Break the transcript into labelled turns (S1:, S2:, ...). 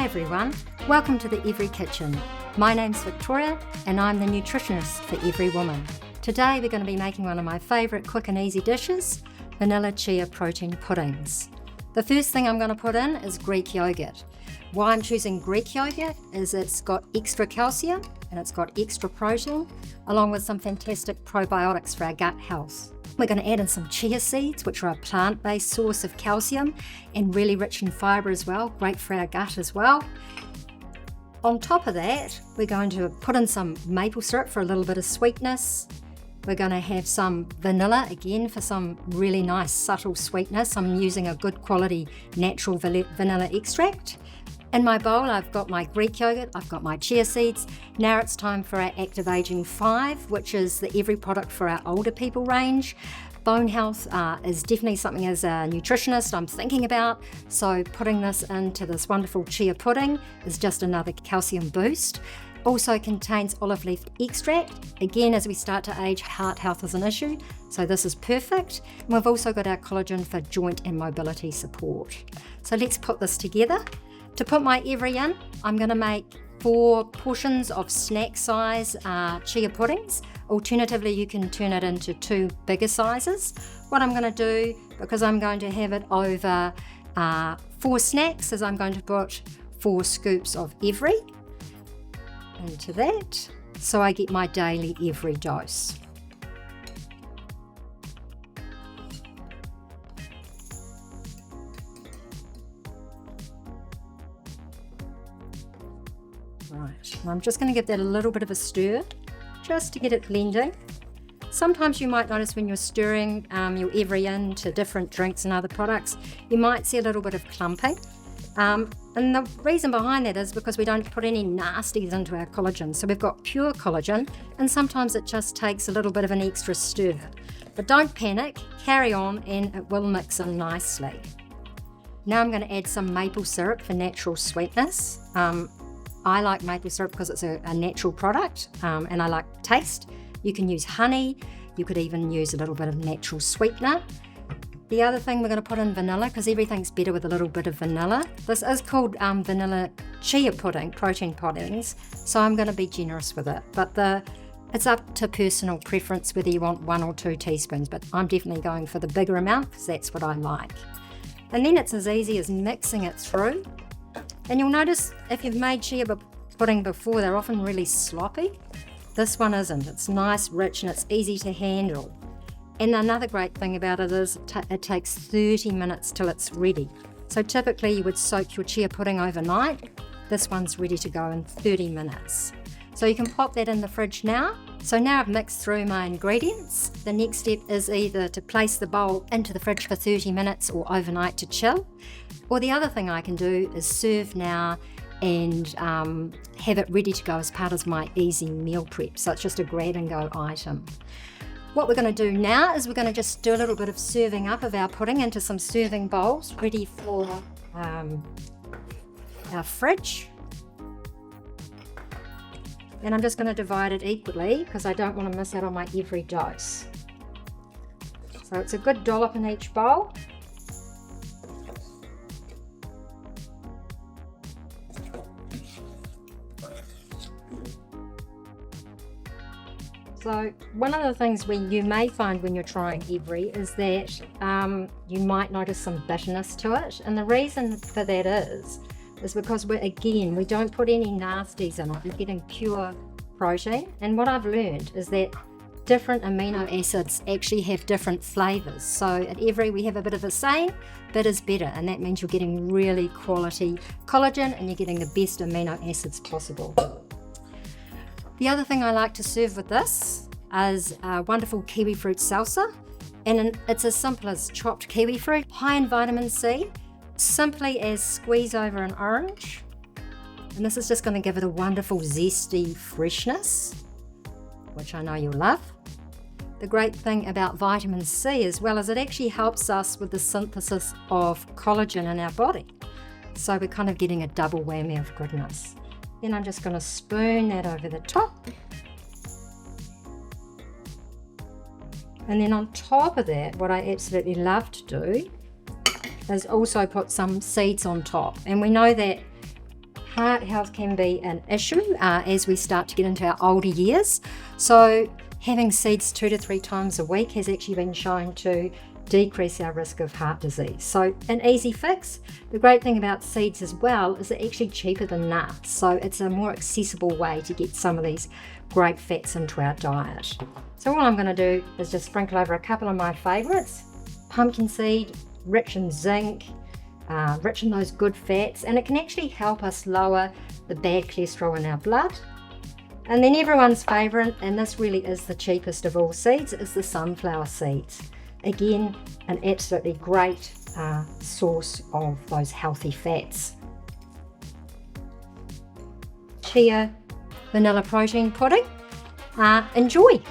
S1: Hi everyone, welcome to the Everee Kitchen. My name's Victoria and I'm the nutritionist for Everee Woman. Today we're going to be making one of my favourite quick and easy dishes, vanilla chia protein puddings. The first thing I'm going to put in is Greek yogurt. Why I'm choosing Greek yogurt is it's got extra calcium and it's got extra protein, along with some fantastic probiotics for our gut health. We're going to add in some chia seeds, which are a plant-based source of calcium and really rich in fibre as well, great for our gut as well. On top of that, we're going to put in some maple syrup for a little bit of sweetness. We're going to have some vanilla, again, for some really nice subtle sweetness. I'm using a good quality natural vanilla extract. In my bowl, I've got my Greek yogurt, I've got my chia seeds. Now it's time for our Active Aging 5, which is the Everee product for our older people range. Bone health is definitely something as a nutritionist I'm thinking about, so putting this into this wonderful chia pudding is just another calcium boost. Also contains olive leaf extract. Again, as we start to age, heart health is an issue, so this is perfect. And we've also got our collagen for joint and mobility support. So let's put this together. To put my Everee in, I'm going to make 4 portions of snack size chia puddings. Alternatively, you can turn it into 2 bigger sizes. What I'm going to do, because I'm going to have it over 4 snacks, is I'm going to put 4 scoops of Everee into that, so I get my daily Everee dose. Right, and I'm just going to give that a little bit of a stir, just to get it blending. Sometimes you might notice when you're stirring your Everee into different drinks and other products, you might see a little bit of clumping. And the reason behind that is because we don't put any nasties into our collagen. So we've got pure collagen, and sometimes it just takes a little bit of an extra stir. But don't panic, carry on, and it will mix in nicely. Now I'm going to add some maple syrup for natural sweetness. I like maple syrup because it's a natural product and I like taste. You can use honey, you could even use a little bit of natural sweetener. The other thing, we're going to put in vanilla because everything's better with a little bit of vanilla. This is called vanilla chia pudding, protein puddings, so I'm going to be generous with it. But it's up to personal preference whether you want 1 or 2 teaspoons, but I'm definitely going for the bigger amount because that's what I like. And then it's as easy as mixing it through. And you'll notice if you've made chia pudding before, they're often really sloppy. This one isn't. It's nice, rich, and it's easy to handle. And another great thing about it is it takes 30 minutes till it's ready. So typically you would soak your chia pudding overnight. This one's ready to go in 30 minutes. So you can pop that in the fridge now. So now I've mixed through my ingredients. The next step is either to place the bowl into the fridge for 30 minutes or overnight to chill. Or the other thing I can do is serve now and have it ready to go as part of my easy meal prep. So it's just a grab and go item. What we're going to do now is we're going to just do a little bit of serving up of our pudding into some serving bowls ready for our fridge. And I'm just going to divide it equally because I don't want to miss out on my Everee dose. So it's a good dollop in each bowl. So one of the things you may find when you're trying Everee is that you might notice some bitterness to it. And the reason for that is because we don't put any nasties in it. We're getting pure protein. And what I've learned is that different amino acids actually have different flavours. So at Everee we have a bit of a saying, bitter's better, and that means you're getting really quality collagen and you're getting the best amino acids possible. The other thing I like to serve with this is a wonderful kiwi fruit salsa, and it's as simple as chopped kiwi fruit, high in vitamin C, simply as squeeze over an orange, and this is just going to give it a wonderful zesty freshness, which I know you'll love. The great thing about vitamin C as well is it actually helps us with the synthesis of collagen in our body, so we're kind of getting a double whammy of goodness. Then I'm just going to spoon that over the top. And then on top of that, what I absolutely love to do is also put some seeds on top. And we know that heart health can be an issue as we start to get into our older years. So having seeds 2 to 3 times a week has actually been shown to decrease our risk of heart disease. So an easy fix. The great thing about seeds as well is they're actually cheaper than nuts. So it's a more accessible way to get some of these great fats into our diet. So all I'm going to do is just sprinkle over a couple of my favourites. Pumpkin seed, rich in zinc, rich in those good fats, and it can actually help us lower the bad cholesterol in our blood. And then everyone's favourite, and this really is the cheapest of all seeds, is the sunflower seeds. Again, an absolutely great source of those healthy fats. Chia vanilla protein pudding. Enjoy!